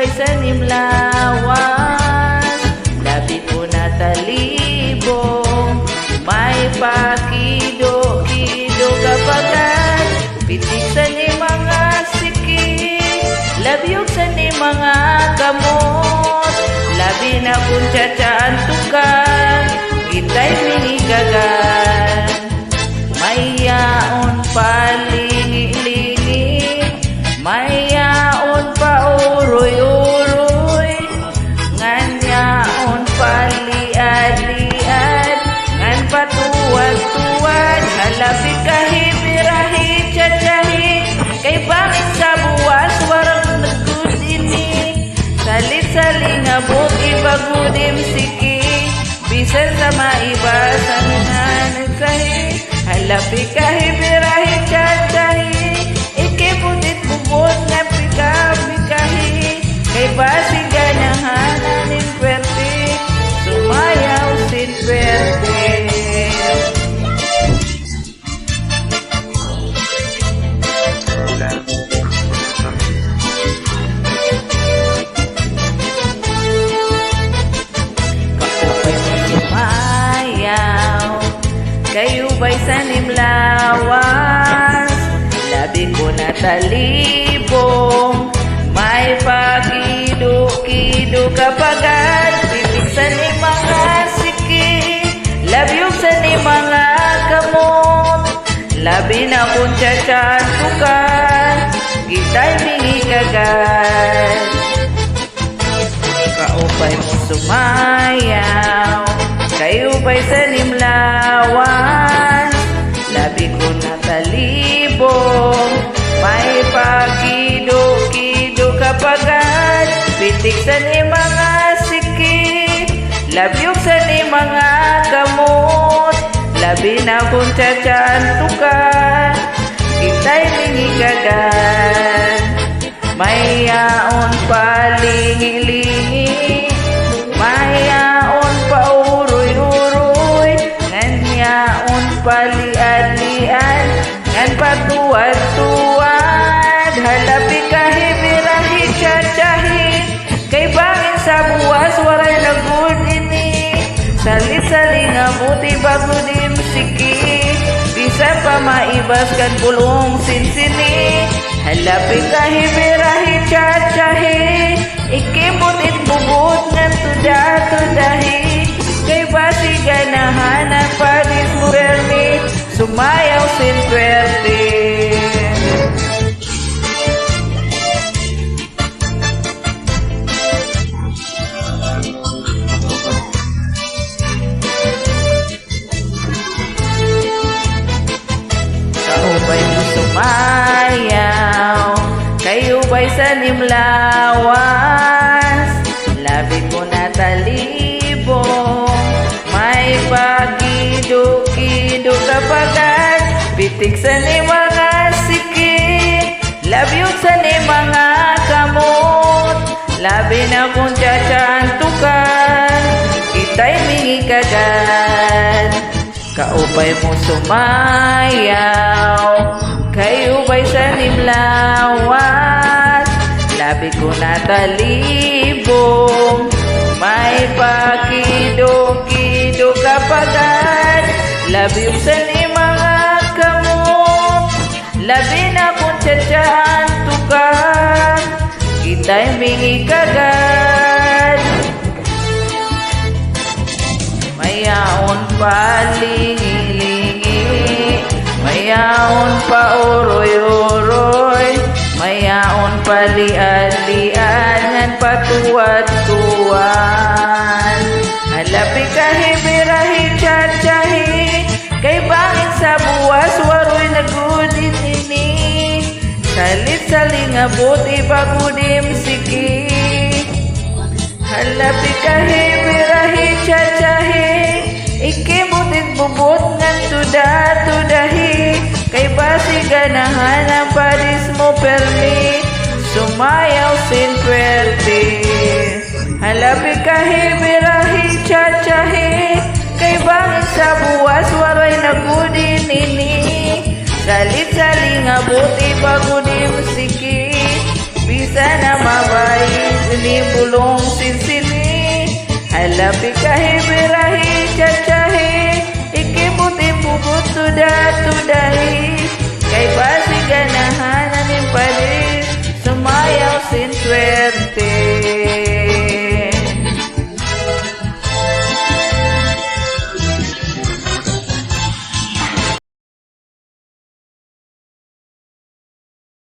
ubay sa nimlawas, labi ko na talibong, may pakido-kido kapagan, pitik sa ni mga sikit, labyog sa ni mga kamot, labi na kung tsatsaan tukan, kita'y minigagan, may yaon palingi-lingi, may yaon pa uroy-uroy, nganyaon paliad-liad, ngan patuwad-tuwad, halapi kahibirahi tsatsahi, kay bangit sa buwas warang nagkudini, salit-saling abot ibagudim siki, bisan sa maibasan nga nagsahi, halapi kahibirahi tsatsahi, ikiputit bubot nga pika-pikahi, kay basig ganahanan ng pwerte, sumayaw sin pwerte. Kayo ba'y sa nimlawas, labi ko na talibong, may pakido-kido kapagan, pitik sa ni mga sikit, labyog sa ni mga kamot, labi na kung tsatsaan tukan, kita'y mingigagan, kaupay mo sumayaw. Kayo ba'y sa nimlawan, labi ko na talibong, may pakido-kido kapagan, pitik sa ni mga sikit, labyog sa ni mga kamot, labi na kung tsatsaan tukan, kita'y mingigagan, may yaon palingi-lingi, may yaon pa uroy-uroy, nganyaon paliad-liad, ngan patuwad-tuwad, halapi kahibirahi tsatsahi, kay bangin sa buwas waray nagud ini, salit-saling abuti bagudim siki, bisan pa maibas kan pulong sinsini, halapi kahibirahi tsatsahi, ikibutit bubut ngan tuda-tudahi, kay basi ganahanan padis murermi, sumayaw sin pwerte. Kaupay mo sumayaw, kayo ba'y sa nimlawas, labi ko na talibong, may pakido-kido kapagan, pitik sa ni mga sikit, labyog sa ni mga kamot, labi na kung tsatsaan tukan, kita'y mingigagan, kaupay mo sumayaw, kayo ba'y sa nimlawas, labi ko na talibong, may pakido-kido kapagan, labyog sa ni mga kamot, labi na kung tsatsaan tukan, kita'y mingigagan, may yaon palingi-lingi, may yaon pa uroy-uroy, may yaon paliad-liad, ngan patuwad-tuwad, halapi kahibirahi tsatsahi, kay bangit sa buwas waroy nagudin ini, salit-saling abot ibagudim siki, halapi kahibirahi tsatsahi, ikibutit bubot ngan tuda-tudahi, kay basi ganahan ang padis mo permi, sumayaw sin pwerte, halapi kahibirahi tsatsahi, kay bangit sa buwas waray nagudin ini, salit-saling abuti pagudim sikit, bisa na mabayin Lalapi kahi birahi cacahi, ikibuti pugut tudahi. Kay basi ganahan aning palis, sumayaw sin swerte.